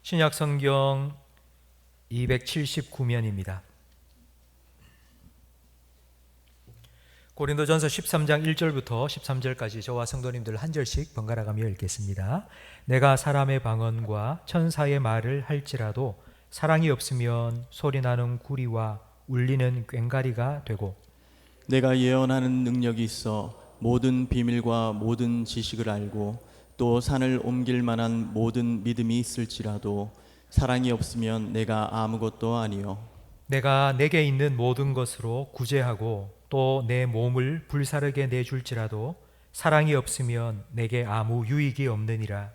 신약 성경 279면입니다. 고린도전서 13장 1절부터 13절까지 저와 성도님들 한 절씩 번갈아 가며 읽겠습니다. 내가 사람의 방언과 천사의 말을 할지라도 사랑이 없으면 소리나는 구리와 울리는 꽹과리가 되고, 내가 예언하는 능력이 있어 모든 비밀과 모든 지식을 알고 또 산을 옮길 만한 모든 믿음이 있을지라도 사랑이 없으면 내가 아무것도 아니요. 내가 내게 있는 모든 것으로 구제하고 또 내 몸을 불사르게 내줄지라도 사랑이 없으면 내게 아무 유익이 없느니라.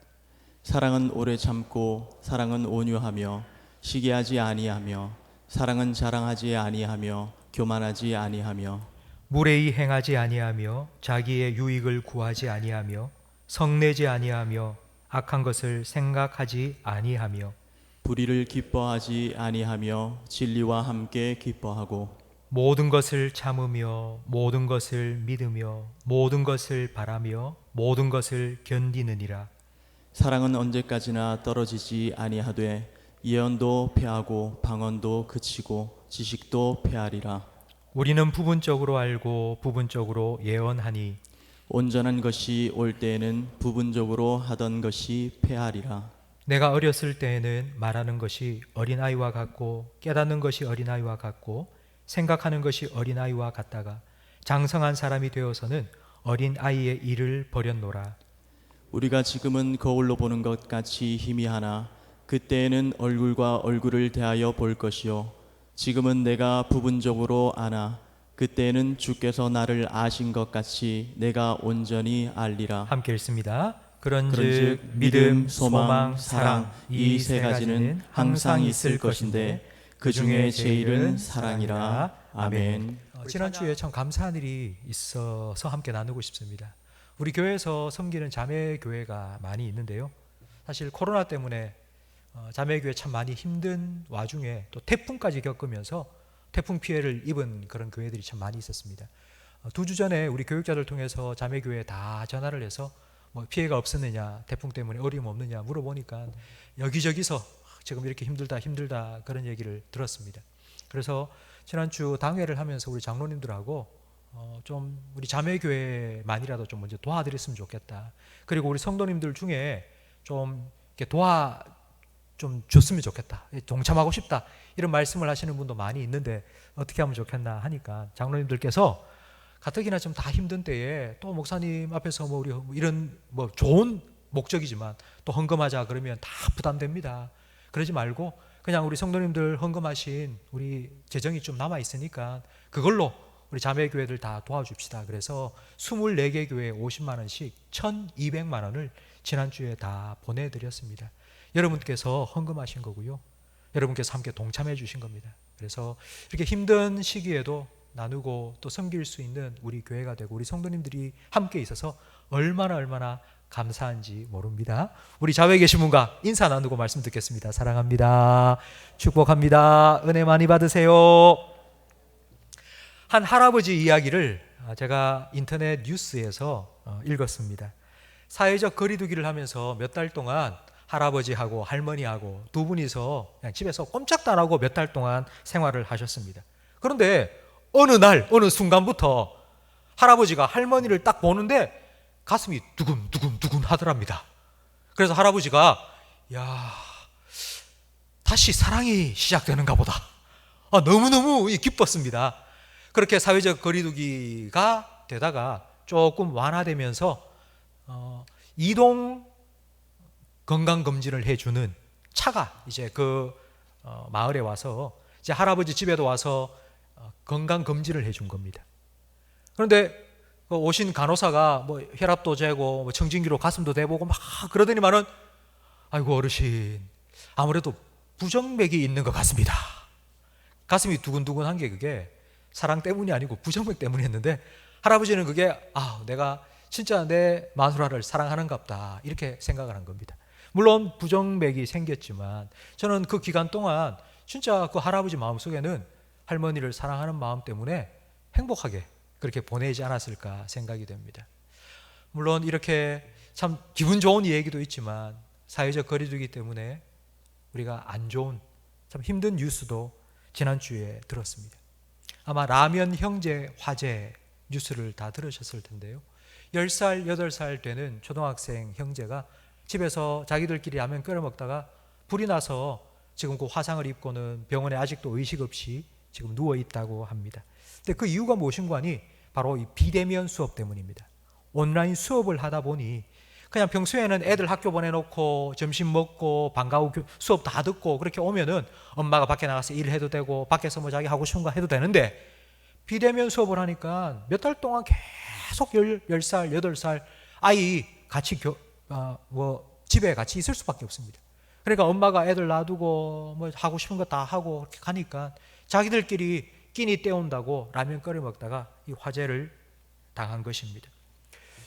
사랑은 오래 참고 사랑은 온유하며 시기하지 아니하며 사랑은 자랑하지 아니하며 교만하지 아니하며 무례히 행하지 아니하며 자기의 유익을 구하지 아니하며 성내지 아니하며 악한 것을 생각하지 아니하며 불의를 기뻐하지 아니하며 진리와 함께 기뻐하고 모든 것을 참으며 모든 것을 믿으며 모든 것을 바라며 모든 것을 견디느니라. 사랑은 언제까지나 떨어지지 아니하되 예언도 패하고 방언도 그치고 지식도 패하리라. 우리는 부분적으로 알고 부분적으로 예언하니 온전한 것이 올 때에는 부분적으로 하던 것이 패하리라. 내가 어렸을 때에는 말하는 것이 어린아이와 같고 깨닫는 것이 어린아이와 같고 생각하는 것이 어린아이와 같다가 장성한 사람이 되어서는 어린아이의 일을 버렸노라. 우리가 지금은 거울로 보는 것 같이 희미하나 그때에는 얼굴과 얼굴을 대하여 볼 것이요 지금은 내가 부분적으로 아나 그때에는 주께서 나를 아신 것 같이 내가 온전히 알리라. 함께 읽습니다. 그런즉 그런즉 믿음, 소망, 사랑 이 세 가지는 항상 있을 것인데 그 중에 제일은 사랑이라. 아멘. 지난주에 참 감사한 일이 있어서 함께 나누고 싶습니다. 우리 교회에서 섬기는 자매교회가 많이 있는데요. 사실 코로나 때문에 자매교회 참 많이 힘든 와중에 또 태풍까지 겪으면서 태풍 피해를 입은 그런 교회들이 참 많이 있었습니다. 2주 전에 우리 교육자들 통해서 자매교회에 다 전화를 해서 뭐 피해가 없었느냐, 태풍 때문에 어려움 없느냐 물어보니까 여기저기서 지금 이렇게 힘들다 그런 얘기를 들었습니다. 그래서 지난주 당회를 하면서 우리 장로님들하고 좀 우리 자매교회만이라도 좀 먼저 도와드렸으면 좋겠다. 그리고 우리 성도님들 중에 좀 이렇게 좀 줬으면 좋겠다. 동참하고 싶다. 이런 말씀을 하시는 분도 많이 있는데 어떻게 하면 좋겠나 하니까 장로님들께서 가뜩이나 좀 다 힘든 때에 또 목사님 앞에서 뭐 우리 이런 뭐 좋은 목적이지만 또 헌금하자 그러면 다 부담됩니다. 그러지 말고 그냥 우리 성도님들 헌금하신 우리 재정이 좀 남아 있으니까 그걸로 우리 자매교회들 다 도와줍시다. 그래서 24개 교회에 50만 원씩 1,200만 원을 지난주에 다 보내드렸습니다. 여러분께서 헌금하신 거고요. 여러분께서 함께 동참해 주신 겁니다. 그래서 이렇게 힘든 시기에도 나누고 또 섬길 수 있는 우리 교회가 되고 우리 성도님들이 함께 있어서 얼마나 감사한지 모릅니다. 우리 좌우에 계신 분과 인사 나누고 말씀 듣겠습니다. 사랑합니다. 축복합니다. 은혜 많이 받으세요. 한 할아버지 이야기를 제가 인터넷 뉴스에서 읽었습니다. 사회적 거리두기를 하면서 몇 달 동안 할아버지하고 할머니하고 두 분이서 그냥 집에서 꼼짝도 안 하고 몇 달 동안 생활을 하셨습니다. 그런데 어느 순간부터 할아버지가 할머니를 딱 보는데 가슴이 두근두근 하더랍니다. 그래서 할아버지가 다시 사랑이 시작되는가 보다. 너무너무 기뻤습니다. 그렇게 사회적 거리두기가 되다가 조금 완화되면서 이동 건강검진을 해주는 차가 이제 그 마을에 와서 이제 할아버지 집에도 와서 건강검진을 해준 겁니다. 그런데 오신 간호사가 뭐 혈압도 재고 뭐 청진기로 가슴도 대보고 막 그러더니만은 아이고 어르신 아무래도 부정맥이 있는 것 같습니다. 가슴이 두근두근한 게 그게 사랑 때문이 아니고 부정맥 때문이었는데 할아버지는 그게 내가 진짜 내 마누라를 사랑하는갑다 이렇게 생각을 한 겁니다. 물론 부정맥이 생겼지만 저는 그 기간 동안 진짜 그 할아버지 마음속에는 할머니를 사랑하는 마음 때문에 행복하게 그렇게 보내지 않았을까 생각이 됩니다. 물론 이렇게 참 기분 좋은 얘기도 있지만 사회적 거리두기 때문에 우리가 안 좋은 참 힘든 뉴스도 지난주에 들었습니다. 아마 라면 형제 화재 뉴스를 다 들으셨을 텐데요. 10살, 8살 되는 초등학생 형제가 집에서 자기들끼리 라면 끓여 먹다가 불이 나서 지금 그 화상을 입고는 병원에 아직도 의식 없이 지금 누워 있다고 합니다. 근데 그 이유가 무엇인가 하니 바로 이 비대면 수업 때문입니다. 온라인 수업을 하다 보니 그냥 평소에는 애들 학교 보내놓고 점심 먹고 방과 후 수업 다 듣고 그렇게 오면은 엄마가 밖에 나가서 일해도 되고 밖에서 뭐 자기 하고 싶은 거 해도 되는데 비대면 수업을 하니까 몇 달 동안 계속 10살, 8살 아이 같이 집에 같이 있을 수밖에 없습니다. 그러니까 엄마가 애들 놔두고 뭐 하고 싶은 거 다 하고 그렇게 가니까 자기들끼리 끼니 때운다고 라면 끓여 먹다가 이 화재를 당한 것입니다.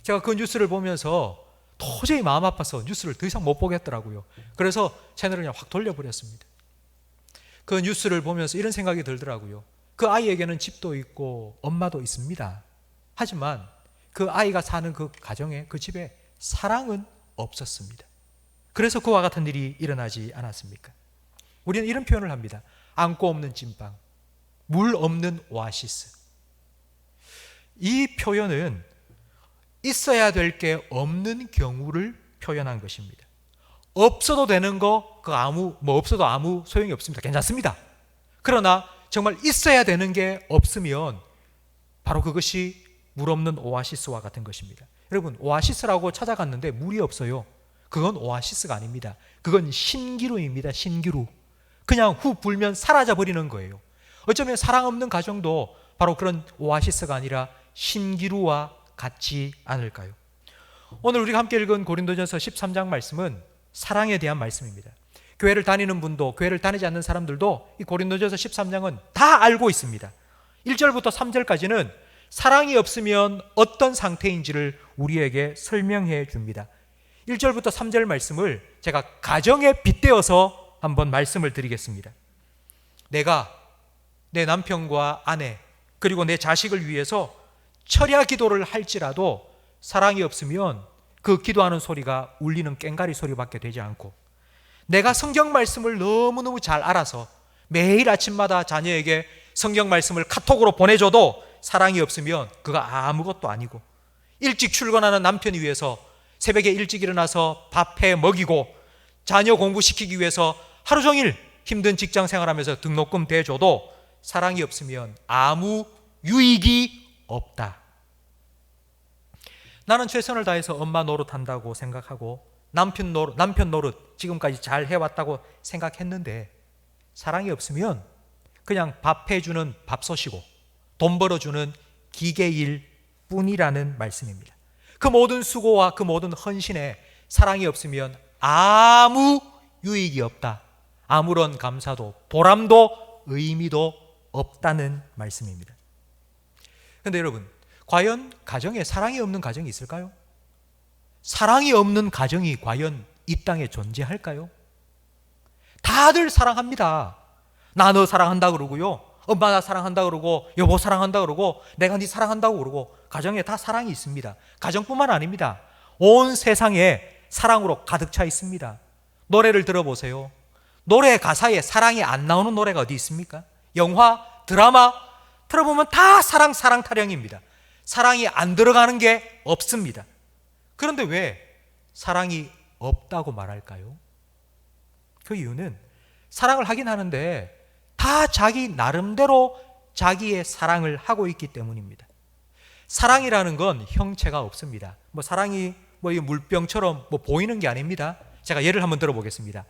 제가 그 뉴스를 보면서 도저히 마음 아파서 뉴스를 더 이상 못 보겠더라고요. 그래서 채널을 그냥 확 돌려버렸습니다. 그 뉴스를 보면서 이런 생각이 들더라고요. 그 아이에게는 집도 있고 엄마도 있습니다. 하지만 그 아이가 사는 그 가정에 그 집에 사랑은 없었습니다. 그래서 그와 같은 일이 일어나지 않았습니까? 우리는 이런 표현을 합니다. 안고 없는 찐빵, 물 없는 오아시스. 이 표현은 있어야 될 게 없는 경우를 표현한 것입니다. 없어도 되는 거, 없어도 아무 소용이 없습니다. 괜찮습니다. 그러나 정말 있어야 되는 게 없으면 바로 그것이 물 없는 오아시스와 같은 것입니다. 여러분, 오아시스라고 찾아갔는데 물이 없어요. 그건 오아시스가 아닙니다. 그건 신기루입니다. 신기루. 그냥 후 불면 사라져 버리는 거예요. 어쩌면 사랑 없는 가정도 바로 그런 오아시스가 아니라 신기루와 같지 않을까요? 오늘 우리가 함께 읽은 고린도전서 13장 말씀은 사랑에 대한 말씀입니다. 교회를 다니는 분도 교회를 다니지 않는 사람들도 이 고린도전서 13장은 다 알고 있습니다. 1절부터 3절까지는 사랑이 없으면 어떤 상태인지를 우리에게 설명해 줍니다. 1절부터 3절 말씀을 제가 가정에 빗대어서 한번 말씀을 드리겠습니다. 내가 내 남편과 아내 그리고 내 자식을 위해서 철야 기도를 할지라도 사랑이 없으면 그 기도하는 소리가 울리는 꽹가리 소리밖에 되지 않고, 내가 성경 말씀을 너무너무 잘 알아서 매일 아침마다 자녀에게 성경 말씀을 카톡으로 보내줘도 사랑이 없으면 그거 아무것도 아니고, 일찍 출근하는 남편이 위해서 새벽에 일찍 일어나서 밥해 먹이고 자녀 공부시키기 위해서 하루 종일 힘든 직장 생활하면서 등록금 대줘도 사랑이 없으면 아무 유익이 없다. 나는 최선을 다해서 엄마 노릇한다고 생각하고 남편 노릇 지금까지 잘 해왔다고 생각했는데 사랑이 없으면 그냥 밥 해주는 밥솥이고 돈 벌어주는 기계일 뿐이라는 말씀입니다. 그 모든 수고와 그 모든 헌신에 사랑이 없으면 아무 유익이 없다. 아무런 감사도 보람도 의미도 없다는 말씀입니다. 그런데 여러분, 과연 가정에 사랑이 없는 가정이 있을까요? 사랑이 없는 가정이 과연 이 땅에 존재할까요? 다들 사랑합니다. 나 너 사랑한다 그러고요, 엄마 나 사랑한다 그러고, 여보 사랑한다 그러고, 내가 네 사랑한다고 그러고, 가정에 다 사랑이 있습니다. 가정뿐만 아닙니다. 온 세상에 사랑으로 가득 차 있습니다. 노래를 들어보세요. 노래 가사에 사랑이 안 나오는 노래가 어디 있습니까? 영화, 드라마 들어보면 다 사랑 타령입니다. 사랑이 안 들어가는 게 없습니다. 그런데 왜 사랑이 없다고 말할까요? 그 이유는 사랑을 하긴 하는데 다 자기 나름대로 자기의 사랑을 하고 있기 때문입니다. 사랑이라는 건 형체가 없습니다. 사랑이 이 물병처럼 보이는 게 아닙니다. 제가 예를 한번 들어보겠습니다.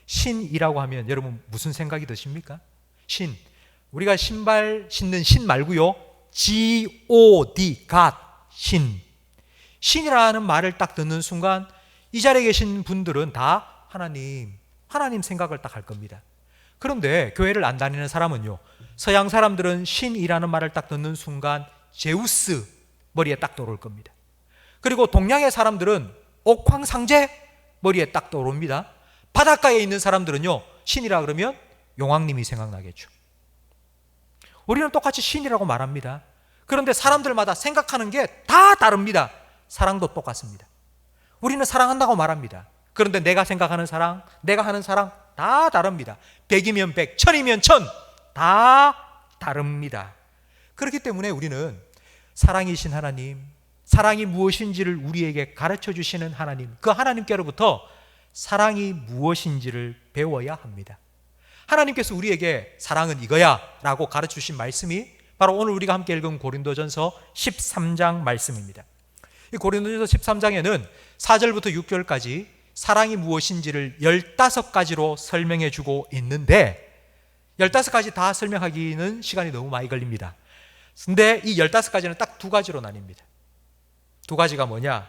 신이라고 하면 여러분 무슨 생각이 드십니까? 신. 우리가 신발 신는 신 말고요. G-O-D, God, 신. 신이라는 말을 딱 듣는 순간 이 자리에 계신 분들은 다 하나님 생각을 딱 할 겁니다. 그런데 교회를 안 다니는 사람은요, 서양 사람들은 신이라는 말을 딱 듣는 순간 제우스 머리에 딱 떠오를 겁니다. 그리고 동양의 사람들은 옥황상제 머리에 딱 떠오릅니다. 바닷가에 있는 사람들은요, 신이라 그러면 용왕님이 생각나겠죠. 우리는 똑같이 신이라고 말합니다. 그런데 사람들마다 생각하는 게 다 다릅니다. 사랑도 똑같습니다. 우리는 사랑한다고 말합니다. 그런데 내가 생각하는 사랑, 내가 하는 사랑 다 다릅니다. 100이면 100, 1000이면 1000, 다 다릅니다. 그렇기 때문에 우리는 사랑이신 하나님, 사랑이 무엇인지를 우리에게 가르쳐 주시는 하나님, 그 하나님께로부터 사랑이 무엇인지를 배워야 합니다. 하나님께서 우리에게 사랑은 이거야 라고 가르쳐 주신 말씀이 바로 오늘 우리가 함께 읽은 고린도전서 13장 말씀입니다. 이 고린도전서 13장에는 4절부터 6절까지 사랑이 무엇인지를 15가지로 설명해 주고 있는데 15가지 다 설명하기는 시간이 너무 많이 걸립니다. 근데 이 15가지는 딱 두 가지로 나뉩니다. 두 가지가 뭐냐?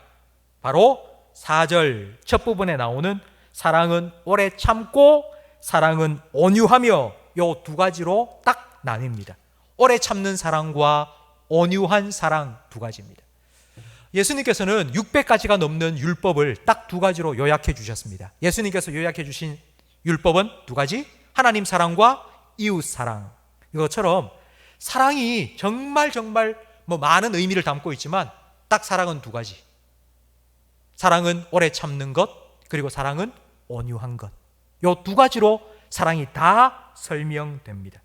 바로 4절 첫 부분에 나오는 사랑은 오래 참고 사랑은 온유하며 요 두 가지로 딱 나뉩니다. 오래 참는 사랑과 온유한 사랑 두 가지입니다. 예수님께서는 600가지가 넘는 율법을 딱 두 가지로 요약해 주셨습니다. 예수님께서 요약해 주신 율법은 두 가지, 하나님 사랑과 이웃 사랑. 이것처럼 사랑이 정말 많은 의미를 담고 있지만 딱 사랑은 두 가지. 사랑은 오래 참는 것, 그리고 사랑은 온유한 것. 이 두 가지로 사랑이 다 설명됩니다.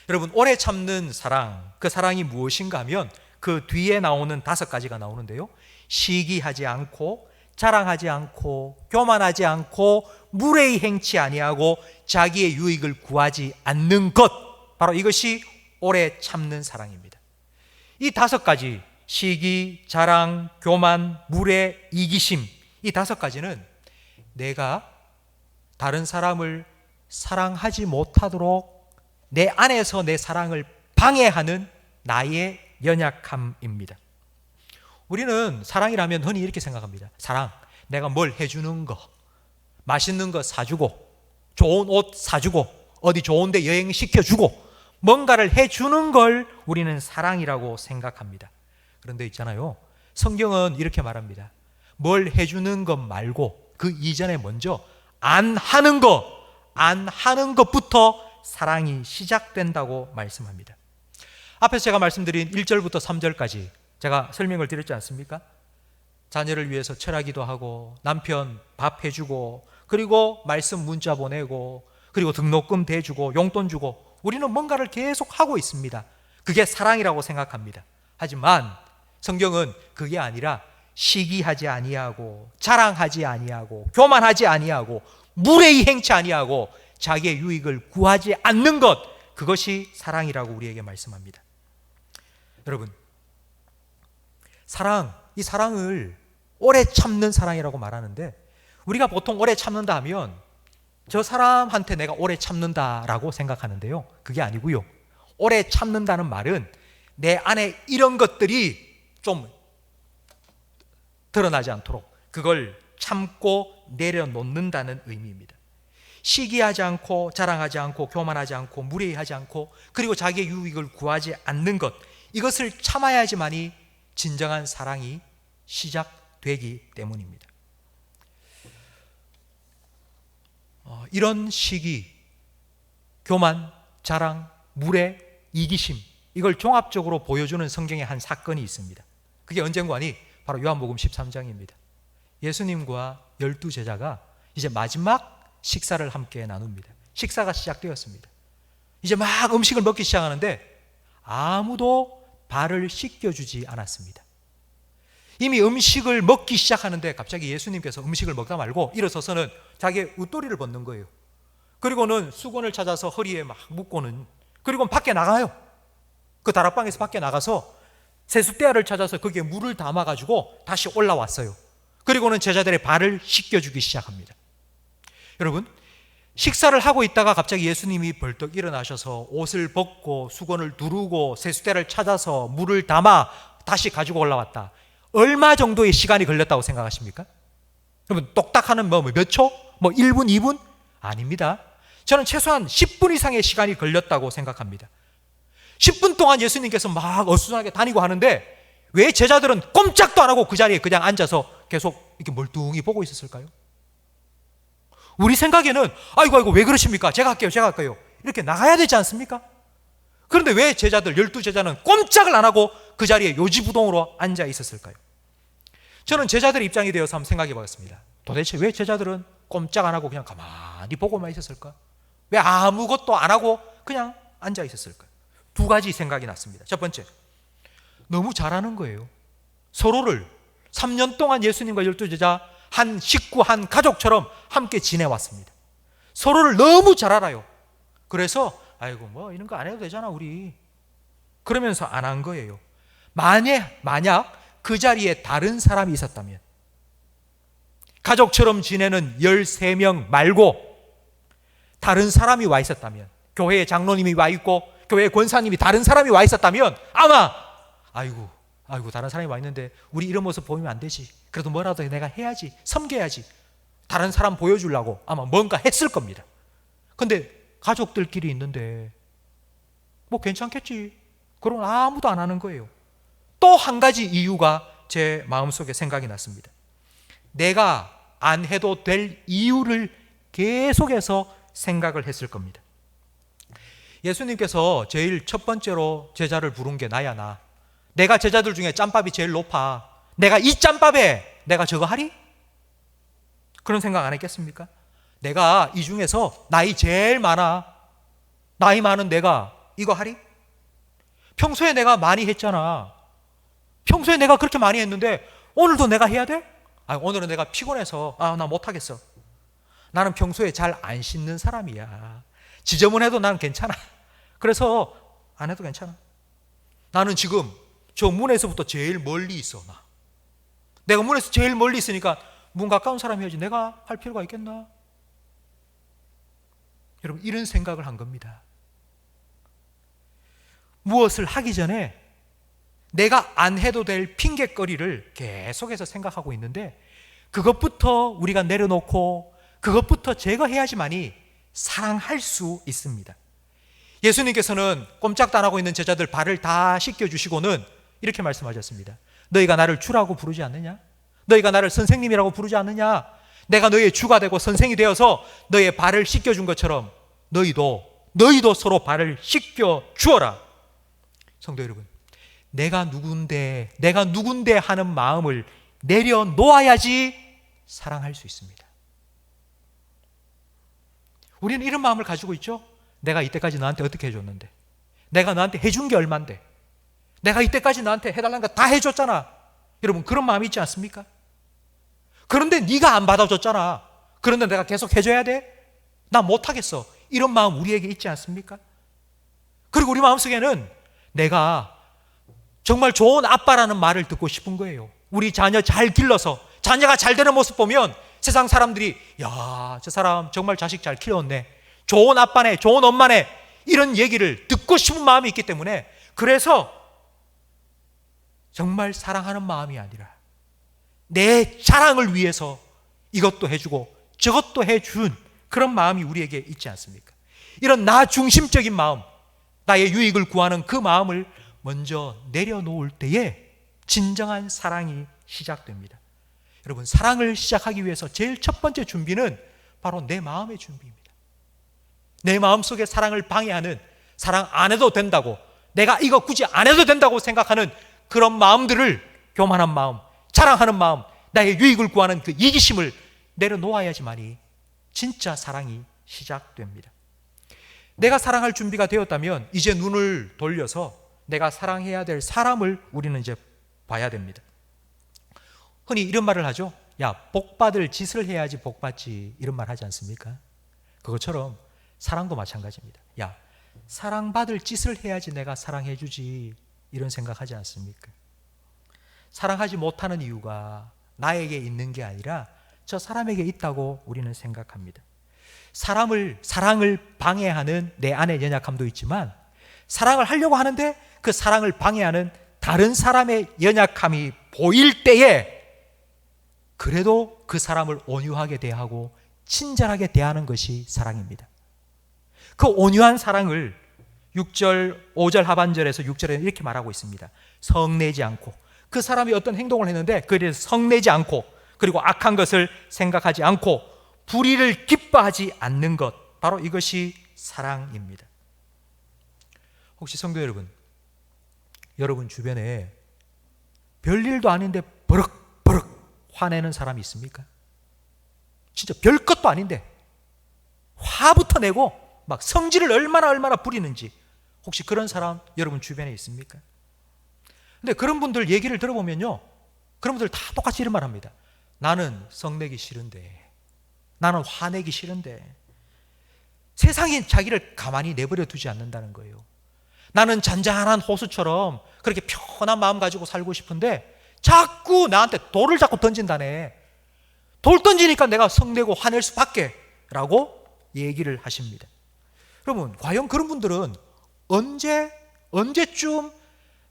여러분, 오래 참는 사랑, 그 사랑이 무엇인가 하면 그 뒤에 나오는 5가지가 나오는데요. 시기하지 않고, 자랑하지 않고, 교만하지 않고, 무례히 행치 아니하고, 자기의 유익을 구하지 않는 것, 바로 이것이 오래 참는 사랑입니다. 이 5가지, 시기, 자랑, 교만, 무례, 이기심, 이 5가지는 내가 다른 사람을 사랑하지 못하도록 내 안에서 내 사랑을 방해하는 나의 연약함입니다. 우리는 사랑이라면 흔히 이렇게 생각합니다. 사랑, 내가 뭘 해주는 거, 맛있는 거 사주고, 좋은 옷 사주고, 어디 좋은 데 여행 시켜주고, 뭔가를 해주는 걸 우리는 사랑이라고 생각합니다. 그런데 있잖아요, 성경은 이렇게 말합니다. 뭘 해주는 것 말고 그 이전에 먼저 안 하는 것부터 사랑이 시작된다고 말씀합니다. 앞에서 제가 말씀드린 1절부터 3절까지 제가 설명을 드렸지 않습니까? 자녀를 위해서 철하기도 하고, 남편 밥 해주고, 그리고 말씀 문자 보내고, 그리고 등록금 대주고, 용돈 주고, 우리는 뭔가를 계속 하고 있습니다. 그게 사랑이라고 생각합니다. 하지만 성경은 그게 아니라 시기하지 아니하고, 자랑하지 아니하고, 교만하지 아니하고, 무례히 행치 아니하고, 자기의 유익을 구하지 않는 것, 그것이 사랑이라고 우리에게 말씀합니다. 여러분, 사랑, 이 사랑을 오래 참는 사랑이라고 말하는데, 우리가 보통 오래 참는다 하면 저 사람한테 내가 오래 참는다라고 생각하는데요, 그게 아니고요. 오래 참는다는 말은 내 안에 이런 것들이 좀 드러나지 않도록 그걸 참고 내려놓는다는 의미입니다. 시기하지 않고, 자랑하지 않고, 교만하지 않고, 무례히 하지 않고, 그리고 자기의 유익을 구하지 않는 것, 이것을 참아야지만이 진정한 사랑이 시작되기 때문입니다. 이런 시기, 교만, 자랑, 무례, 이기심, 이걸 종합적으로 보여주는 성경의 한 사건이 있습니다. 그게 언젠가니 바로 요한복음 13장입니다. 예수님과 12제자가 이제 마지막 식사를 함께 나눕니다. 식사가 시작되었습니다. 이제 막 음식을 먹기 시작하는데 아무도 발을 씻겨주지 않았습니다. 이미 음식을 먹기 시작하는데 갑자기 예수님께서 음식을 먹다 말고 일어서서는 자기의 웃도리를 벗는 거예요. 그리고는 수건을 찾아서 허리에 막 묶고는, 그리고 밖에 나가요. 그 다락방에서 밖에 나가서 세숫대야를 찾아서 거기에 물을 담아가지고 다시 올라왔어요. 그리고는 제자들의 발을 씻겨주기 시작합니다. 여러분, 식사를 하고 있다가 갑자기 예수님이 벌떡 일어나셔서 옷을 벗고 수건을 두르고 세숫대를 찾아서 물을 담아 다시 가지고 올라왔다. 얼마 정도의 시간이 걸렸다고 생각하십니까? 여러분, 똑딱하는 몇 초? 1분, 2분? 아닙니다. 저는 최소한 10분 이상의 시간이 걸렸다고 생각합니다. 10분 동안 예수님께서 막 어수선하게 다니고 하는데 왜 제자들은 꼼짝도 안 하고 그 자리에 그냥 앉아서 계속 이렇게 멀뚱히 보고 있었을까요? 우리 생각에는 아이고 왜 그러십니까? 제가 할게요 이렇게 나가야 되지 않습니까? 그런데 왜 제자들 12제자는 꼼짝을 안 하고 그 자리에 요지부동으로 앉아 있었을까요? 저는 제자들의 입장이 되어서 한번 생각해 보겠습니다. 도대체 왜 제자들은 꼼짝 안 하고 그냥 가만히 보고만 있었을까? 왜 아무것도 안 하고 그냥 앉아 있었을까? 두 가지 생각이 났습니다. 첫 번째, 너무 잘하는 거예요. 서로를 3년 동안 예수님과 12제자 한 식구, 한 가족처럼 함께 지내왔습니다. 서로를 너무 잘 알아요. 그래서 아이고 뭐 이런 거 안 해도 되잖아 우리, 그러면서 안 한 거예요. 만약 그 자리에 다른 사람이 있었다면, 가족처럼 지내는 13명 말고 다른 사람이 와 있었다면, 교회에 장로님이 와 있고 교회 권사님이 다른 사람이 와 있었다면 아마 아이고 다른 사람이 와 있는데 우리 이런 모습 보이면 안 되지, 그래도 뭐라도 내가 해야지, 섬겨야지, 다른 사람 보여주려고 아마 뭔가 했을 겁니다. 근데 가족들끼리 있는데 뭐 괜찮겠지, 그럼 아무도 안 하는 거예요. 또 한 가지 이유가 제 마음속에 생각이 났습니다. 내가 안 해도 될 이유를 계속해서 생각을 했을 겁니다. 예수님께서 제일 첫 번째로 제자를 부른 게 나야 나. 내가 제자들 중에 짬밥이 제일 높아. 내가 이 짬밥에 내가 저거 하리? 그런 생각 안 했겠습니까? 내가 이 중에서 나이 제일 많아. 나이 많은 내가 이거 하리? 평소에 내가 많이 했잖아. 평소에 내가 그렇게 많이 했는데 오늘도 내가 해야 돼? 오늘은 내가 피곤해서 나 못하겠어. 나는 평소에 잘 안 씻는 사람이야. 지저분해도 나는 괜찮아. 그래서 안 해도 괜찮아. 나는 지금 저 문에서부터 제일 멀리 있어. 내가 문에서 제일 멀리 있으니까 문 가까운 사람이 해야지 내가 할 필요가 있겠나? 여러분, 이런 생각을 한 겁니다. 무엇을 하기 전에 내가 안 해도 될 핑곗거리를 계속해서 생각하고 있는데, 그것부터 우리가 내려놓고 그것부터 제거해야지만이 사랑할 수 있습니다. 예수님께서는 꼼짝도 안 하고 있는 제자들 발을 다 씻겨주시고는 이렇게 말씀하셨습니다. 너희가 나를 주라고 부르지 않느냐? 너희가 나를 선생님이라고 부르지 않느냐? 내가 너희의 주가 되고 선생이 되어서 너희의 발을 씻겨준 것처럼 너희도 서로 발을 씻겨 주어라. 성도 여러분, 내가 누군데 하는 마음을 내려놓아야지 사랑할 수 있습니다. 우리는 이런 마음을 가지고 있죠. 내가 이때까지 너한테 어떻게 해줬는데, 내가 너한테 해준 게 얼만데, 내가 이때까지 너한테 해달라는 거 다 해줬잖아. 여러분, 그런 마음이 있지 않습니까? 그런데 네가 안 받아줬잖아. 그런데 내가 계속 해줘야 돼? 나 못하겠어. 이런 마음 우리에게 있지 않습니까? 그리고 우리 마음속에는 내가 정말 좋은 아빠라는 말을 듣고 싶은 거예요. 우리 자녀 잘 길러서 자녀가 잘 되는 모습 보면 세상 사람들이 야, 저 사람 정말 자식 잘 키웠네, 좋은 아빠네, 좋은 엄마네, 이런 얘기를 듣고 싶은 마음이 있기 때문에, 그래서 정말 사랑하는 마음이 아니라 내 자랑을 위해서 이것도 해주고 저것도 해준 그런 마음이 우리에게 있지 않습니까? 이런 나 중심적인 마음, 나의 유익을 구하는 그 마음을 먼저 내려놓을 때에 진정한 사랑이 시작됩니다. 여러분, 사랑을 시작하기 위해서 제일 첫 번째 준비는 바로 내 마음의 준비입니다. 내 마음속에 사랑을 방해하는, 사랑 안 해도 된다고, 내가 이거 굳이 안 해도 된다고 생각하는 그런 마음들을, 교만한 마음, 자랑하는 마음, 나의 유익을 구하는 그 이기심을 내려놓아야지만이 진짜 사랑이 시작됩니다. 내가 사랑할 준비가 되었다면 이제 눈을 돌려서 내가 사랑해야 될 사람을 우리는 이제 봐야 됩니다. 흔히 이런 말을 하죠. 야, 복 받을 짓을 해야지 복 받지, 이런 말 하지 않습니까? 그것처럼 사랑도 마찬가지입니다. 야, 사랑받을 짓을 해야지 내가 사랑해 주지, 이런 생각하지 않습니까? 사랑하지 못하는 이유가 나에게 있는 게 아니라 저 사람에게 있다고 우리는 생각합니다. 사랑을 방해하는 내 안의 연약함도 있지만, 사랑을 하려고 하는데 그 사랑을 방해하는 다른 사람의 연약함이 보일 때에 그래도 그 사람을 온유하게 대하고 친절하게 대하는 것이 사랑입니다. 그 온유한 사랑을 6절, 5절 하반절에서 6절에 이렇게 말하고 있습니다. 성내지 않고, 그 사람이 어떤 행동을 했는데 그에 대해서 성내지 않고, 그리고 악한 것을 생각하지 않고 불의를 기뻐하지 않는 것, 바로 이것이 사랑입니다. 혹시 성도 여러분, 여러분 주변에 별일도 아닌데 버럭버럭 화내는 사람이 있습니까? 진짜 별 것도 아닌데 화부터 내고 막 성질을 얼마나 부리는지, 혹시 그런 사람 여러분 주변에 있습니까? 근데 그런 분들 얘기를 들어보면요, 그런 분들 다 똑같이 이런 말 합니다. 나는 성내기 싫은데, 나는 화내기 싫은데. 세상이 자기를 가만히 내버려 두지 않는다는 거예요. 나는 잔잔한 호수처럼 그렇게 편한 마음 가지고 살고 싶은데 자꾸 나한테 돌을 자꾸 던진다네. 돌 던지니까 내가 성내고 화낼 수밖에 라고 얘기를 하십니다. 여러분, 과연 그런 분들은 언제쯤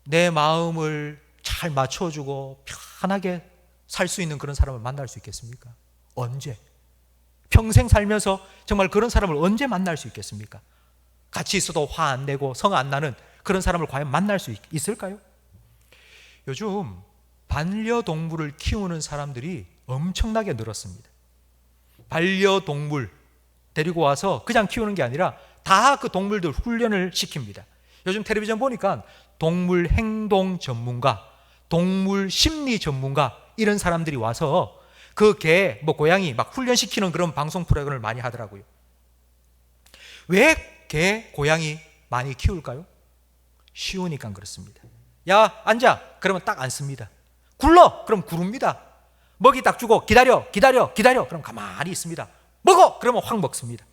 내 마음을 잘 맞춰주고 편하게 살 수 있는 그런 사람을 만날 수 있겠습니까? 언제? 평생 살면서 정말 그런 사람을 언제 만날 수 있겠습니까? 같이 있어도 화 안 내고 성 안 나는 그런 사람을 과연 만날 수 있을까요? 요즘 반려동물을 키우는 사람들이 엄청나게 늘었습니다. 반려동물 데리고 와서 그냥 키우는 게 아니라 다 그 동물들 훈련을 시킵니다. 요즘 텔레비전 보니까 동물 행동 전문가, 동물 심리 전문가 이런 사람들이 와서 그 개, 고양이 막 훈련시키는 그런 방송 프로그램을 많이 하더라고요. 왜 개, 고양이 많이 키울까요? 쉬우니까 그렇습니다. 야, 앉아. 그러면 딱 앉습니다. 굴러. 그럼 구릅니다. 먹이 딱 주고 기다려. 그럼 가만히 있습니다. 먹어. 그러면 확 먹습니다.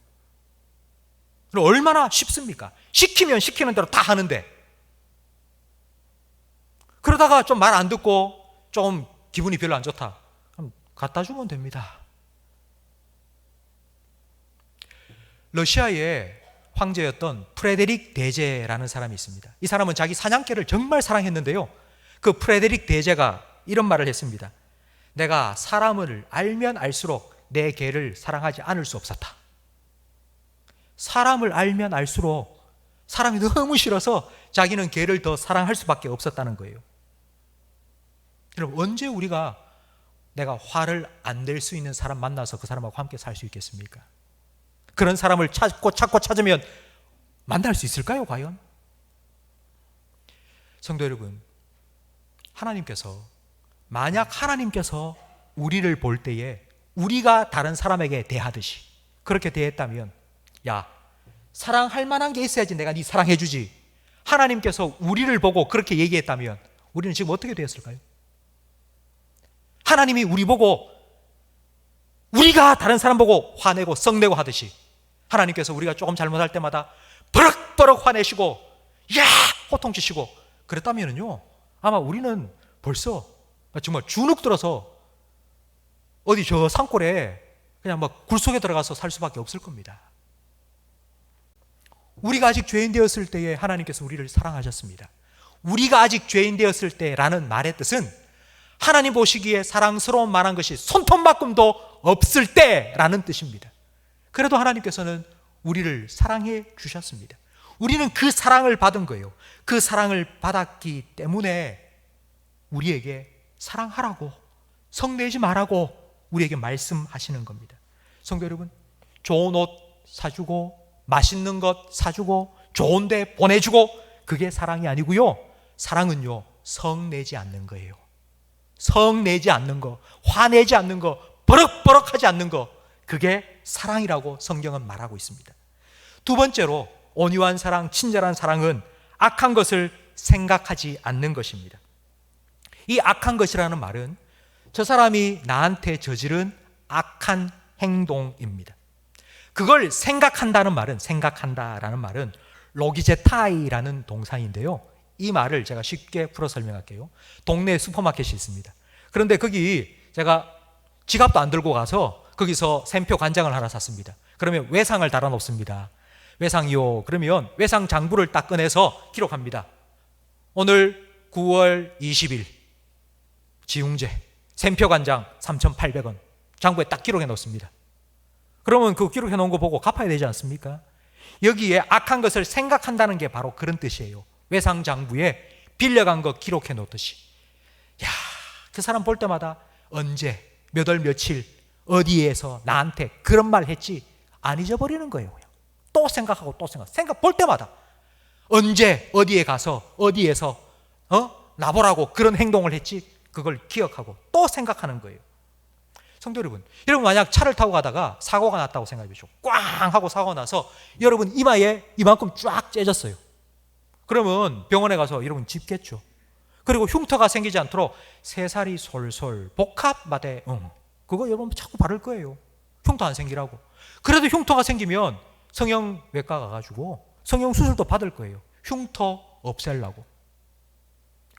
그럼 얼마나 쉽습니까? 시키면 시키는 대로 다 하는데, 그러다가 좀 말 안 듣고 좀 기분이 별로 안 좋다. 그럼 갖다 주면 됩니다. 러시아의 황제였던 프레데릭 대제라는 사람이 있습니다. 이 사람은 자기 사냥개를 정말 사랑했는데요, 그 프레데릭 대제가 이런 말을 했습니다. 내가 사람을 알면 알수록 내 개를 사랑하지 않을 수 없었다. 사람을 알면 알수록 사람이 너무 싫어서 자기는 개를 더 사랑할 수밖에 없었다는 거예요. 여러분, 언제 우리가 내가 화를 안 낼 수 있는 사람 만나서 그 사람하고 함께 살 수 있겠습니까? 그런 사람을 찾고 찾으면 만날 수 있을까요, 과연? 성도 여러분, 만약 하나님께서 우리를 볼 때에 우리가 다른 사람에게 대하듯이 그렇게 대했다면, 야, 사랑할 만한 게 있어야지 내가 네 사랑해 주지, 하나님께서 우리를 보고 그렇게 얘기했다면 우리는 지금 어떻게 되었을까요? 하나님이 우리 보고, 우리가 다른 사람 보고 화내고 썩내고 하듯이 하나님께서 우리가 조금 잘못할 때마다 버럭버럭 화내시고 야 호통치시고 그랬다면요, 아마 우리는 벌써 정말 주눅 들어서 어디 저 산골에 그냥 막 굴속에 들어가서 살 수밖에 없을 겁니다. 우리가 아직 죄인 되었을 때에 하나님께서 우리를 사랑하셨습니다. 우리가 아직 죄인 되었을 때라는 말의 뜻은 하나님 보시기에 사랑스러운 말한 것이 손톱만큼도 없을 때라는 뜻입니다. 그래도 하나님께서는 우리를 사랑해 주셨습니다. 우리는 그 사랑을 받은 거예요. 그 사랑을 받았기 때문에 우리에게 사랑하라고, 성내지 말라고 우리에게 말씀하시는 겁니다. 성도 여러분, 좋은 옷 사주고 맛있는 것 사주고 좋은 데 보내주고 그게 사랑이 아니고요, 사랑은요 성내지 않는 거예요. 성내지 않는 거, 화내지 않는 거, 버럭버럭하지 않는 거, 그게 사랑이라고 성경은 말하고 있습니다. 두 번째로, 온유한 사랑, 친절한 사랑은 악한 것을 생각하지 않는 것입니다. 이 악한 것이라는 말은 저 사람이 나한테 저지른 악한 행동입니다. 그걸 생각한다는 말은, 생각한다라는 말은 로기제타이라는 동사인데요, 이 말을 제가 쉽게 풀어 설명할게요. 동네 슈퍼마켓이 있습니다. 그런데 거기 제가 지갑도 안 들고 가서 거기서 샘표 간장을 하나 샀습니다. 그러면 외상을 달아 놓습니다. 외상이요. 그러면 외상 장부를 딱 꺼내서 기록합니다. 오늘 9월 20일 지웅제 샘표 간장 3,800원 장부에 딱 기록해 놓습니다. 그러면 그 기록해 놓은 거 보고 갚아야 되지 않습니까? 여기에 악한 것을 생각한다는 게 바로 그런 뜻이에요. 외상 장부에 빌려간 거 기록해 놓듯이. 야, 그 사람 볼 때마다 언제, 몇 월 며칠 어디에서 나한테 그런 말 했지 안 잊어버리는 거예요. 그냥. 또 생각하고 또 생각 볼 때마다 언제 어디에 가서 어디에서 나보라고 그런 행동을 했지 그걸 기억하고 또 생각하는 거예요. 성도 여러분, 여러분 만약 차를 타고 가다가 사고가 났다고 생각해 보시고 꽝 하고 사고가 나서 여러분 이마에 이만큼 쫙 째졌어요. 그러면 병원에 가서 여러분 짚겠죠. 그리고 흉터가 생기지 않도록 새살이 솔솔 복합마대 그거 여러분 자꾸 바를 거예요. 흉터 안 생기라고. 그래도 흉터가 생기면 성형외과 가가지고 성형수술도 받을 거예요. 흉터 없애려고.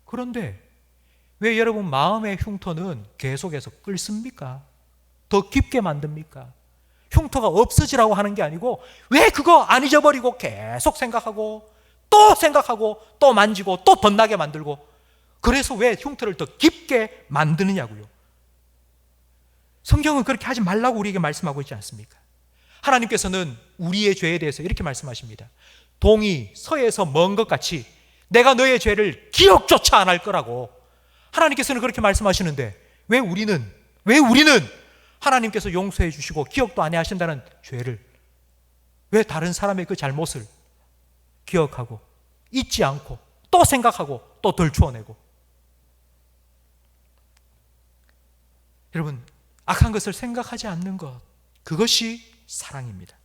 그런데 왜 여러분 마음의 흉터는 계속해서 끓습니까? 더 깊게 만듭니까? 흉터가 없어지라고 하는 게 아니고 왜 그거 안 잊어버리고 계속 생각하고 또 만지고 또 덧나게 만들고 그래서 왜 흉터를 더 깊게 만드느냐고요. 성경은 그렇게 하지 말라고 우리에게 말씀하고 있지 않습니까? 하나님께서는 우리의 죄에 대해서 이렇게 말씀하십니다. 동이 서에서 먼 것 같이 내가 너의 죄를 기억조차 안 할 거라고 하나님께서는 그렇게 말씀하시는데 왜 우리는 하나님께서 용서해 주시고 기억도 안 해 하신다는 죄를 왜 다른 사람의 그 잘못을 기억하고 잊지 않고 또 생각하고 또 덜추어내고 여러분 악한 것을 생각하지 않는 것 그것이 사랑입니다.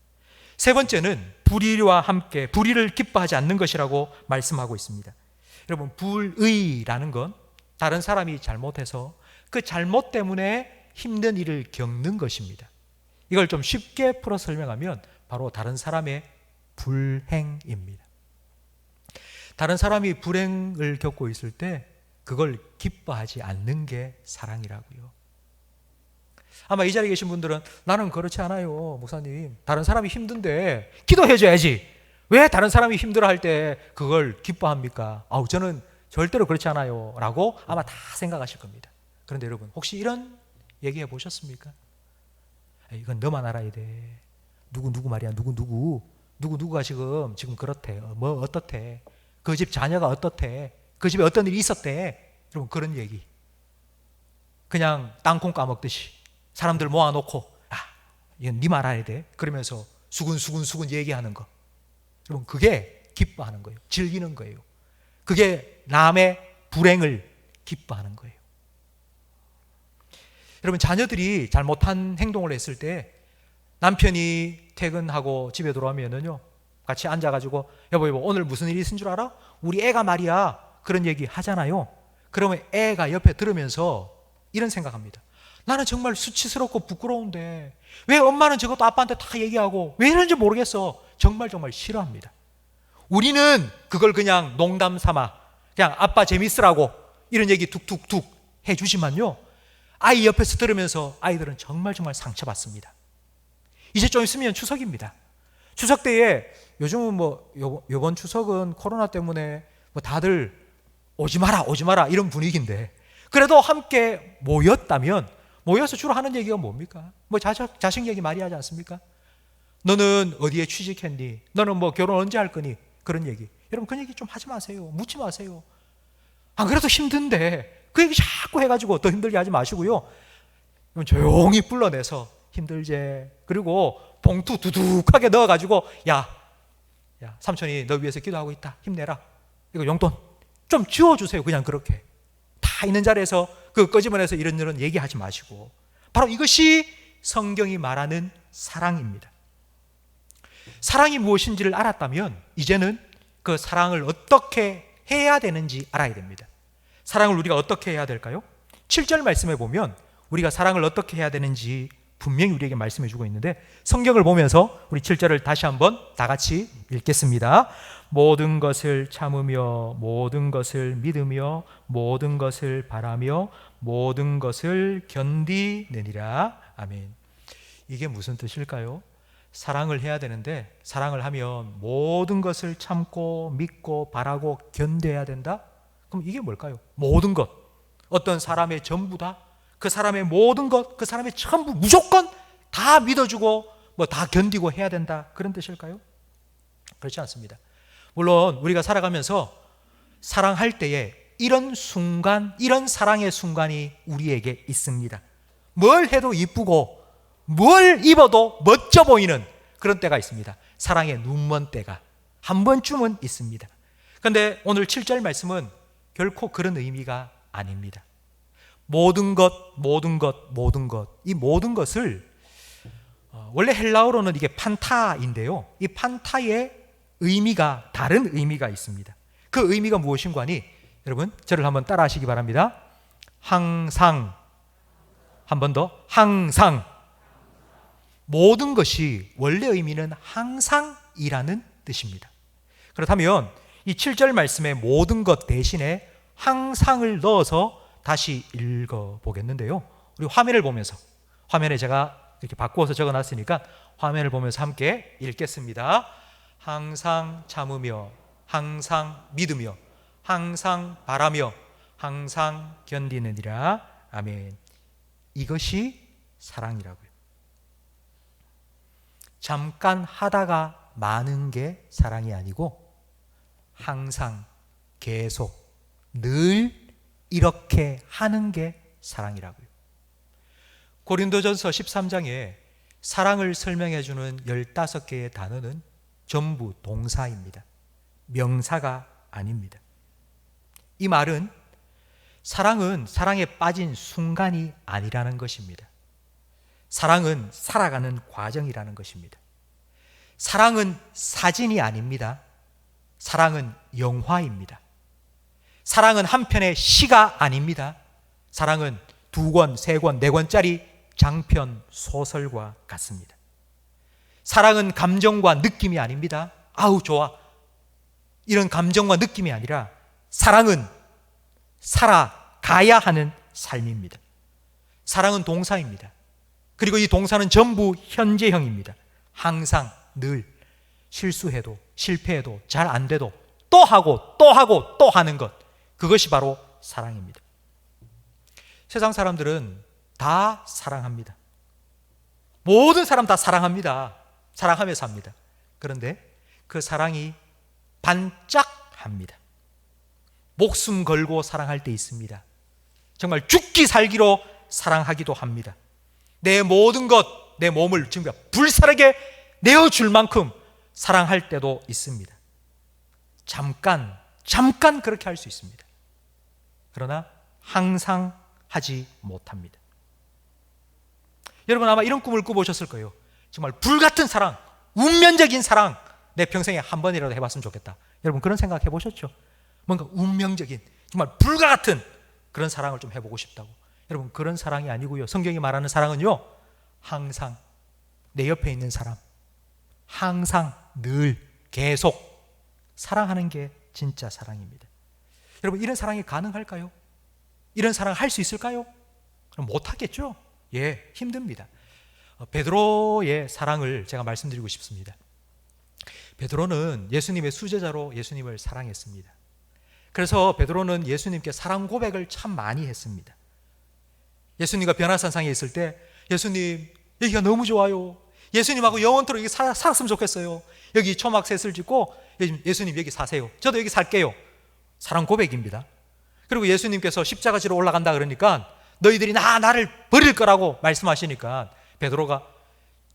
세 번째는 불의와 함께 불의를 기뻐하지 않는 것이라고 말씀하고 있습니다. 여러분 불의라는 건 다른 사람이 잘못해서 그 잘못 때문에 힘든 일을 겪는 것입니다. 이걸 좀 쉽게 풀어 설명하면 바로 다른 사람의 불행입니다. 다른 사람이 불행을 겪고 있을 때 그걸 기뻐하지 않는 게 사랑이라고요. 아마 이 자리에 계신 분들은 나는 그렇지 않아요 목사님, 다른 사람이 힘든데 기도해줘야지 왜 다른 사람이 힘들어할 때 그걸 기뻐합니까? 저는 절대로 그렇지 않아요 라고 아마 다 생각하실 겁니다. 그런데 여러분 혹시 이런 얘기해 보셨습니까? 이건 너만 알아야 돼. 누구 말이야 누구가 지금 그렇대. 뭐 어떻대. 그 집 자녀가 어떻대. 그 집에 어떤 일이 있었대. 여러분 그런 얘기 그냥 땅콩 까먹듯이 사람들 모아놓고 이건 네 말 알아야 돼 그러면서 수근수근 얘기하는 거 여러분 그게 기뻐하는 거예요. 즐기는 거예요. 그게 남의 불행을 기뻐하는 거예요. 여러분 자녀들이 잘못한 행동을 했을 때 남편이 퇴근하고 집에 돌아오면은요 같이 앉아가지고 여보 오늘 무슨 일이 있은 줄 알아? 우리 애가 말이야 그런 얘기 하잖아요. 그러면 애가 옆에 들으면서 이런 생각합니다. 나는 정말 수치스럽고 부끄러운데 왜 엄마는 저것도 아빠한테 다 얘기하고 왜 이러는지 모르겠어. 정말 싫어합니다. 우리는 그걸 그냥 농담 삼아 그냥 아빠 재밌으라고 이런 얘기 툭툭툭 해주지만요 아이 옆에서 들으면서 아이들은 정말 상처받습니다. 이제 좀 있으면 추석입니다. 추석 때에 요즘은 요번 추석은 코로나 때문에 다들 오지 마라 이런 분위기인데 그래도 함께 모여서 주로 하는 얘기가 뭡니까? 자식 얘기 많이 하지 않습니까? 너는 어디에 취직했니? 너는 결혼 언제 할 거니? 그런 얘기. 여러분 그 얘기 좀 하지 마세요. 묻지 마세요. 안 그래도 힘든데 그 얘기 자꾸 해가지고 더 힘들게 하지 마시고요. 조용히 불러내서 힘들제. 그리고 봉투 두둑하게 넣어가지고 야 삼촌이 너 위해서 기도하고 있다. 힘내라. 이거 용돈 좀 지워주세요. 그냥 그렇게. 다 있는 자리에서 그 꺼집어내서 이런 얘기하지 마시고 바로 이것이 성경이 말하는 사랑입니다. 사랑이 무엇인지를 알았다면 이제는 그 사랑을 어떻게 해야 되는지 알아야 됩니다. 사랑을 우리가 어떻게 해야 될까요? 7절 말씀에 보면 우리가 사랑을 어떻게 해야 되는지 분명히 우리에게 말씀해 주고 있는데 성경을 보면서 우리 7절을 다시 한번 다 같이 읽겠습니다. 모든 것을 참으며 모든 것을 믿으며 모든 것을 바라며 모든 것을 견디느니라. 아멘. 이게 무슨 뜻일까요? 사랑을 해야 되는데 사랑을 하면 모든 것을 참고 믿고 바라고 견뎌야 된다? 그럼 이게 뭘까요? 모든 것. 어떤 사람의 전부 다, 그 사람의 모든 것, 그 사람의 전부 무조건 다 믿어주고 다 견디고 해야 된다. 그런 뜻일까요? 그렇지 않습니다. 물론 우리가 살아가면서 사랑할 때에 이런 순간, 이런 사랑의 순간이 우리에게 있습니다. 뭘 해도 이쁘고 뭘 입어도 멋져 보이는 그런 때가 있습니다. 사랑의 눈먼 때가 한 번쯤은 있습니다. 그런데 오늘 7절 말씀은 결코 그런 의미가 아닙니다. 모든 것, 모든 것, 모든 것. 이 모든 것을 원래 헬라어로는 이게 판타인데요. 이 판타의 의미가 다른 의미가 있습니다. 그 의미가 무엇인가 하니 여러분 저를 한번 따라 하시기 바랍니다. 항상, 한 번 더, 항상. 모든 것이 원래 의미는 항상이라는 뜻입니다. 그렇다면 이 7절 말씀에 모든 것 대신에 항상을 넣어서 다시 읽어보겠는데요. 우리 화면을 보면서, 화면에 제가 이렇게 바꾸어서 적어놨으니까 화면을 보면서 함께 읽겠습니다. 항상 참으며, 항상 믿으며, 항상 바라며, 항상 견디느니라. 아멘. 이것이 사랑이라고요. 잠깐 하다가 마는 게 사랑이 아니고 항상, 계속, 늘 이렇게 하는 게 사랑이라고요. 고린도전서 13장에 사랑을 설명해 주는 15개의 단어는 전부 동사입니다. 명사가 아닙니다. 이 말은 사랑은 사랑에 빠진 순간이 아니라는 것입니다. 사랑은 살아가는 과정이라는 것입니다. 사랑은 사진이 아닙니다. 사랑은 영화입니다. 사랑은 한 편의 시가 아닙니다. 사랑은 2권, 3권, 4권짜리 장편 소설과 같습니다. 사랑은 감정과 느낌이 아닙니다. 아우 좋아, 이런 감정과 느낌이 아니라 사랑은 살아가야 하는 삶입니다. 사랑은 동사입니다. 그리고 이 동사는 전부 현재형입니다. 항상, 늘, 실수해도 실패해도 잘 안 돼도 또 하고 또 하고 또 하는 것, 그것이 바로 사랑입니다. 세상 사람들은 다 사랑합니다. 모든 사람 다 사랑합니다. 사랑하면서 합니다. 그런데 그 사랑이 반짝합니다. 목숨 걸고 사랑할 때 있습니다. 정말 죽기 살기로 사랑하기도 합니다. 내 모든 것, 내 몸을 정말 불사르게 내어줄 만큼 사랑할 때도 있습니다. 잠깐 그렇게 할 수 있습니다. 그러나 항상 하지 못합니다. 여러분 아마 이런 꿈을 꾸보셨을 거예요. 정말 불같은 사랑, 운명적인 사랑, 내 평생에 한 번이라도 해봤으면 좋겠다. 여러분 그런 생각 해보셨죠? 뭔가 운명적인, 정말 불과 같은 그런 사랑을 좀 해보고 싶다고. 여러분 그런 사랑이 아니고요. 성경이 말하는 사랑은요, 항상 내 옆에 있는 사람, 항상 늘 계속 사랑하는 게 진짜 사랑입니다. 여러분 이런 사랑이 가능할까요? 이런 사랑 할 수 있을까요? 그럼 못하겠죠? 예, 힘듭니다. 베드로의 사랑을 제가 말씀드리고 싶습니다. 베드로는 예수님의 수제자로 예수님을 사랑했습니다. 그래서 베드로는 예수님께 사랑 고백을 참 많이 했습니다. 예수님과 변화산상에 있을 때 예수님 여기가 너무 좋아요. 예수님하고 영원토록 여기 살았으면 좋겠어요. 여기 초막셋을 짓고 예수님 여기 사세요. 저도 여기 살게요. 사랑 고백입니다. 그리고 예수님께서 십자가 지러 올라간다 그러니까 너희들이 나를 버릴 거라고 말씀하시니까 베드로가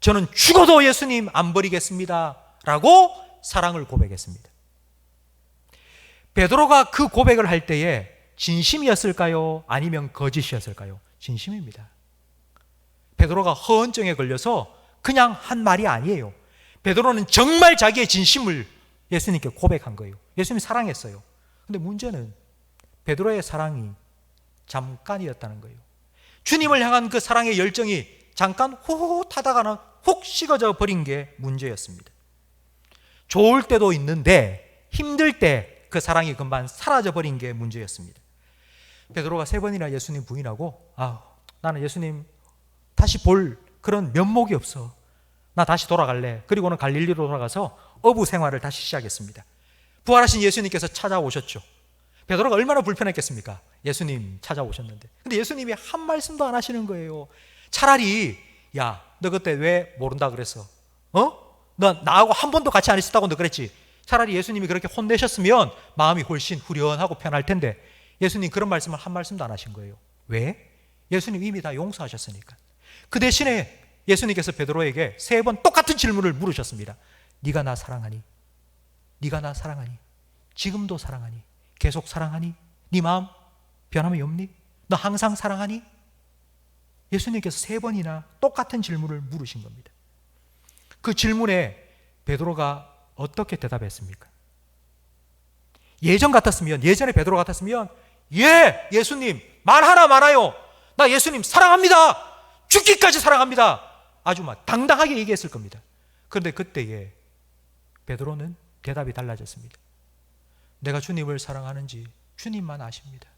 저는 죽어도 예수님 안 버리겠습니다 라고 사랑을 고백했습니다. 베드로가 그 고백을 할 때에 진심이었을까요? 아니면 거짓이었을까요? 진심입니다. 베드로가 허언증에 걸려서 그냥 한 말이 아니에요. 베드로는 정말 자기의 진심을 예수님께 고백한 거예요. 예수님이 사랑했어요. 근데 문제는 베드로의 사랑이 잠깐이었다는 거예요. 주님을 향한 그 사랑의 열정이 잠깐 호호하다가는 훅 식어져 버린 게 문제였습니다. 좋을 때도 있는데 힘들 때 그 사랑이 금방 사라져 버린 게 문제였습니다. 베드로가 3번이나 예수님 부인하고 나는 예수님 다시 볼 그런 면목이 없어. 나 다시 돌아갈래. 그리고는 갈릴리로 돌아가서 어부 생활을 다시 시작했습니다. 부활하신 예수님께서 찾아오셨죠. 베드로가 얼마나 불편했겠습니까? 예수님 찾아오셨는데. 근데 예수님이 한 말씀도 안 하시는 거예요. 차라리 야, 너 그때 왜 모른다 그랬어? 너 나하고 한 번도 같이 안 있었다고 너 그랬지? 차라리 예수님이 그렇게 혼내셨으면 마음이 훨씬 후련하고 편할 텐데 예수님 그런 말씀을 한 말씀도 안 하신 거예요. 왜? 예수님 이미 다 용서하셨으니까. 그 대신에 예수님께서 베드로에게 3번 똑같은 질문을 물으셨습니다. 네가 나 사랑하니? 네가 나 사랑하니? 지금도 사랑하니? 계속 사랑하니? 네 마음 변함이 없니? 너 항상 사랑하니? 예수님께서 3번이나 똑같은 질문을 물으신 겁니다. 그 질문에 베드로가 어떻게 대답했습니까? 예전에 베드로 같았으면 예, 예수님 말 하나 많아요. 나 예수님 사랑합니다. 죽기까지 사랑합니다. 아주 막 당당하게 얘기했을 겁니다. 그런데 그때에 베드로는 대답이 달라졌습니다. 내가 주님을 사랑하는지 주님만 아십니다.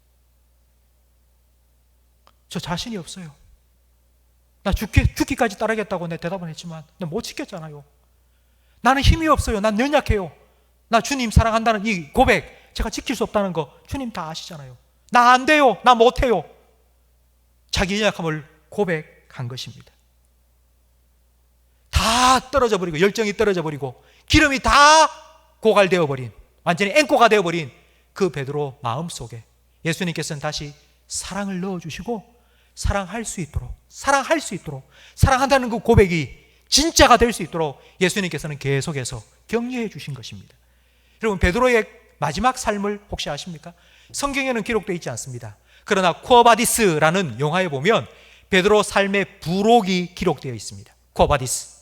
저 자신이 없어요. 나 죽기까지 따르겠다고 내 대답은 했지만 나 못 지켰잖아요. 나는 힘이 없어요. 난 연약해요. 나 주님 사랑한다는 이 고백 제가 지킬 수 없다는 거 주님 다 아시잖아요. 나 안 돼요. 나 못해요. 자기 연약함을 고백한 것입니다. 다 떨어져 버리고 열정이 떨어져 버리고 기름이 다 고갈되어 버린, 완전히 앵꼬가 되어 버린 그 베드로 마음속에 예수님께서는 다시 사랑을 넣어주시고 사랑할 수 있도록 사랑한다는 그 고백이 진짜가 될 수 있도록 예수님께서는 계속해서 격려해 주신 것입니다. 여러분, 베드로의 마지막 삶을 혹시 아십니까? 성경에는 기록되어 있지 않습니다. 그러나 쿠어바디스라는 영화에 보면 베드로 삶의 부록이 기록되어 있습니다. 쿠어바디스.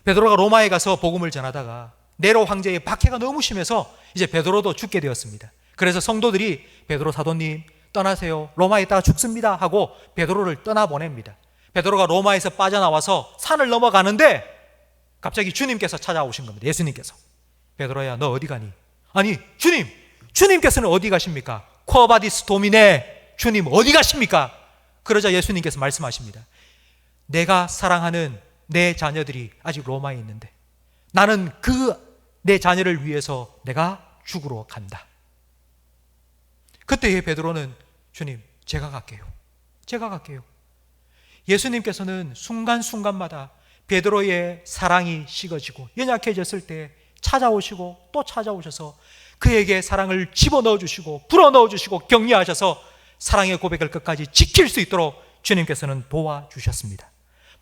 베드로가 로마에 가서 복음을 전하다가 네로 황제의 박해가 너무 심해서 이제 베드로도 죽게 되었습니다. 그래서 성도들이 베드로 사도님 떠나세요. 로마에 있다가 죽습니다 하고 베드로를 떠나보냅니다. 베드로가 로마에서 빠져나와서 산을 넘어가는데 갑자기 주님께서 찾아오신 겁니다. 예수님께서. 베드로야, 너 어디 가니? 아니, 주님께서는 어디 가십니까? 쿠어바디스 도미네, 주님 어디 가십니까? 그러자 예수님께서 말씀하십니다. 내가 사랑하는 내 자녀들이 아직 로마에 있는데 나는 그 내 자녀를 위해서 내가 죽으러 간다. 그때에 베드로는 주님, 제가 갈게요. 예수님께서는 순간순간마다 베드로의 사랑이 식어지고 연약해졌을 때 찾아오시고 또 찾아오셔서 그에게 사랑을 집어넣어 주시고 불어넣어 주시고 격려하셔서 사랑의 고백을 끝까지 지킬 수 있도록 주님께서는 도와주셨습니다.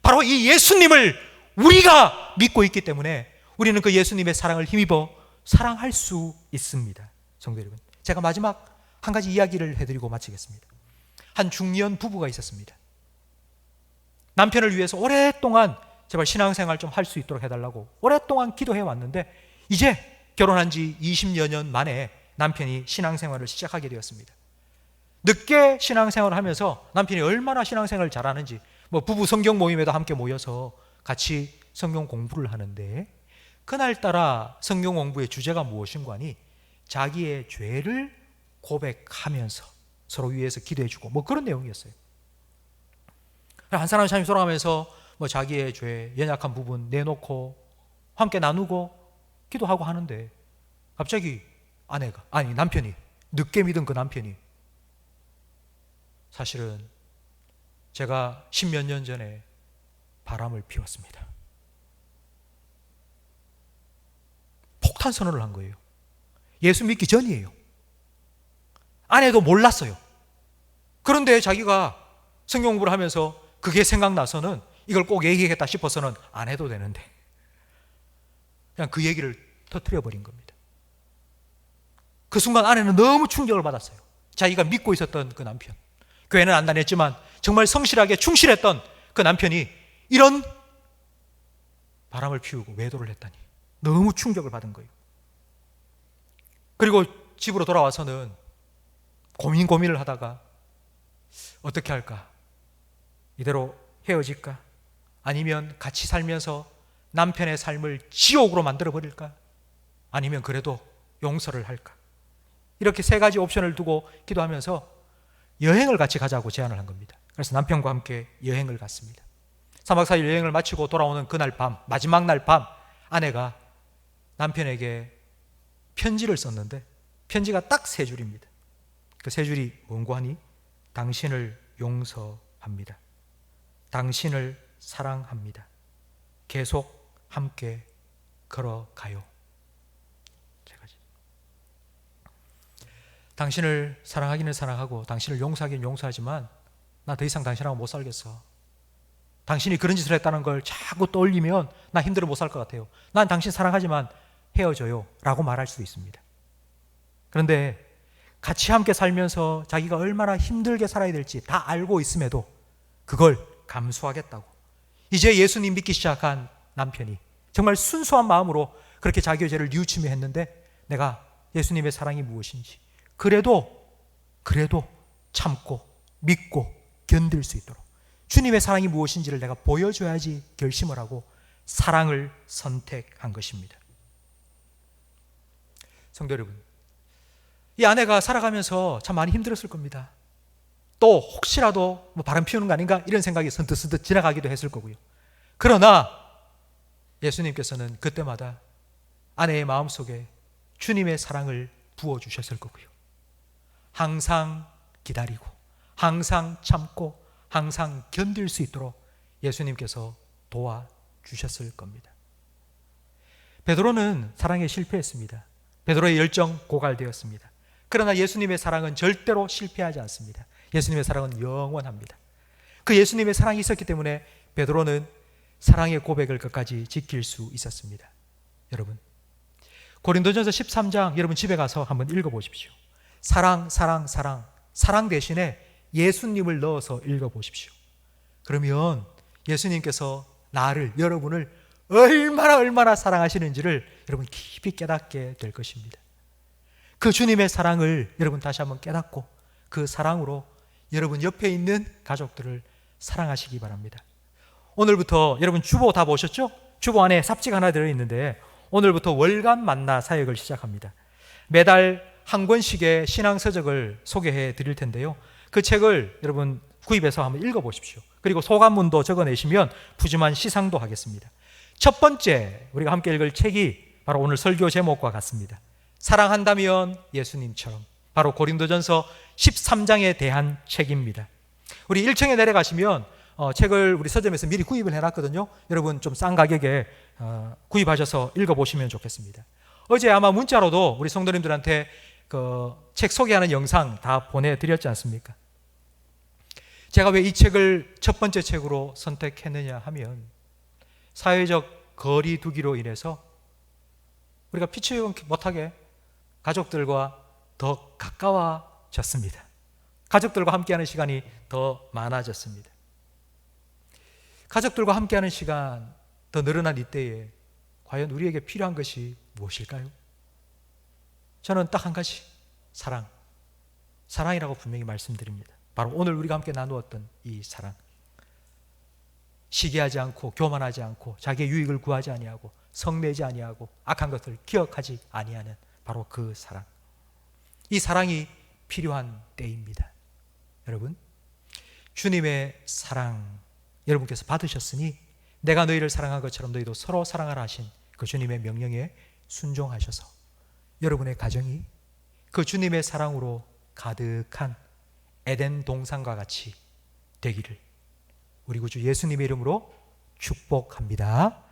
바로 이 예수님을 우리가 믿고 있기 때문에 우리는 그 예수님의 사랑을 힘입어 사랑할 수 있습니다. 성도 여러분, 제가 마지막 한 가지 이야기를 해드리고 마치겠습니다. 한 중년 부부가 있었습니다. 남편을 위해서 오랫동안 제발 신앙생활 좀 할 수 있도록 해달라고 오랫동안 기도해 왔는데 이제 결혼한 지 20여 년 만에 남편이 신앙생활을 시작하게 되었습니다. 늦게 신앙생활을 하면서 남편이 얼마나 신앙생활을 잘하는지 부부 성경 모임에도 함께 모여서 같이 성경 공부를 하는데 그날따라 성경 공부의 주제가 무엇인가 하니 자기의 죄를 고백하면서 서로 위해서 기도해주고 그런 내용이었어요. 한 사람이 참 돌아가면서 자기의 죄, 연약한 부분 내놓고 함께 나누고 기도하고 하는데 갑자기 남편이 늦게 믿은 그 남편이 사실은 제가 10몇 년 전에 바람을 피웠습니다. 폭탄 선언을 한 거예요. 예수 믿기 전이에요. 아내도 몰랐어요. 그런데 자기가 성경 공부를 하면서 그게 생각나서는 이걸 꼭 얘기하겠다 싶어서는 안 해도 되는데 그냥 그 얘기를 터뜨려 버린 겁니다. 그 순간 아내는 너무 충격을 받았어요. 자기가 믿고 있었던 그 남편, 교회는 안 다녔지만 정말 성실하게 충실했던 그 남편이 이런 바람을 피우고 외도를 했다니 너무 충격을 받은 거예요. 그리고 집으로 돌아와서는 고민을 하다가 어떻게 할까? 이대로 헤어질까? 아니면 같이 살면서 남편의 삶을 지옥으로 만들어 버릴까? 아니면 그래도 용서를 할까? 이렇게 3가지 옵션을 두고 기도하면서 여행을 같이 가자고 제안을 한 겁니다. 그래서 남편과 함께 여행을 갔습니다. 3박 4일 여행을 마치고 돌아오는 그날 밤, 마지막 날 밤, 아내가 남편에게 편지를 썼는데 편지가 딱 3줄입니다. 그 3줄이 뭔고 하니? 당신을 용서합니다. 당신을 사랑합니다. 계속 함께 걸어가요. 3가지. 당신을 사랑하기는 사랑하고 당신을 용서하기는 용서하지만 나 더 이상 당신하고 못 살겠어. 당신이 그런 짓을 했다는 걸 자꾸 떠올리면 나 힘들어 못 살 것 같아요. 난 당신 사랑하지만 헤어져요 라고 말할 수 있습니다. 그런데 같이 함께 살면서 자기가 얼마나 힘들게 살아야 될지 다 알고 있음에도 그걸 감수하겠다고 이제 예수님 믿기 시작한 남편이 정말 순수한 마음으로 그렇게 자기 죄를 뉘우치며 했는데 내가 예수님의 사랑이 무엇인지 그래도 참고 믿고 견딜 수 있도록 주님의 사랑이 무엇인지를 내가 보여줘야지 결심을 하고 사랑을 선택한 것입니다. 성도 여러분, 이 아내가 살아가면서 참 많이 힘들었을 겁니다. 또 혹시라도 바람 피우는 거 아닌가 이런 생각이 선뜻 지나가기도 했을 거고요. 그러나 예수님께서는 그때마다 아내의 마음속에 주님의 사랑을 부어주셨을 거고요. 항상 기다리고 항상 참고 항상 견딜 수 있도록 예수님께서 도와주셨을 겁니다. 베드로는 사랑에 실패했습니다. 베드로의 열정 고갈되었습니다. 그러나 예수님의 사랑은 절대로 실패하지 않습니다. 예수님의 사랑은 영원합니다. 그 예수님의 사랑이 있었기 때문에 베드로는 사랑의 고백을 끝까지 지킬 수 있었습니다. 여러분, 고린도전서 13장 여러분 집에 가서 한번 읽어보십시오. 사랑 대신에 예수님을 넣어서 읽어보십시오. 그러면 예수님께서 여러분을 얼마나 사랑하시는지를 여러분 깊이 깨닫게 될 것입니다. 그 주님의 사랑을 여러분 다시 한번 깨닫고 그 사랑으로 여러분 옆에 있는 가족들을 사랑하시기 바랍니다. 오늘부터 여러분 주보 다 보셨죠? 주보 안에 삽지가 하나 들어있는데 오늘부터 월간 만나 사역을 시작합니다. 매달 한 권씩의 신앙서적을 소개해 드릴 텐데요. 그 책을 여러분 구입해서 한번 읽어보십시오. 그리고 소감문도 적어내시면 푸짐한 시상도 하겠습니다. 첫 번째 우리가 함께 읽을 책이 바로 오늘 설교 제목과 같습니다. 사랑한다면 예수님처럼, 바로 고린도전서 13장에 대한 책입니다. 우리 1층에 내려가시면 책을 우리 서점에서 미리 구입을 해놨거든요. 여러분 좀 싼 가격에 구입하셔서 읽어보시면 좋겠습니다. 어제 아마 문자로도 우리 성도님들한테 그 책 소개하는 영상 다 보내드렸지 않습니까? 제가 왜 이 책을 첫 번째 책으로 선택했느냐 하면 사회적 거리 두기로 인해서 우리가 피치 못하게 가족들과 더 가까워졌습니다. 가족들과 함께하는 시간이 더 많아졌습니다. 가족들과 함께하는 시간 더 늘어난 이때에 과연 우리에게 필요한 것이 무엇일까요? 저는 딱 한 가지, 사랑이라고 분명히 말씀드립니다. 바로 오늘 우리가 함께 나누었던 이 사랑. 시기하지 않고 교만하지 않고 자기의 유익을 구하지 아니하고 성내지 아니하고 악한 것을 기억하지 아니하는 바로 그 사랑. 이 사랑이 필요한 때입니다. 여러분, 주님의 사랑 여러분께서 받으셨으니 내가 너희를 사랑한 것처럼 너희도 서로 사랑하라 하신 그 주님의 명령에 순종하셔서 여러분의 가정이 그 주님의 사랑으로 가득한 에덴 동산과 같이 되기를 우리 구주 예수님의 이름으로 축복합니다.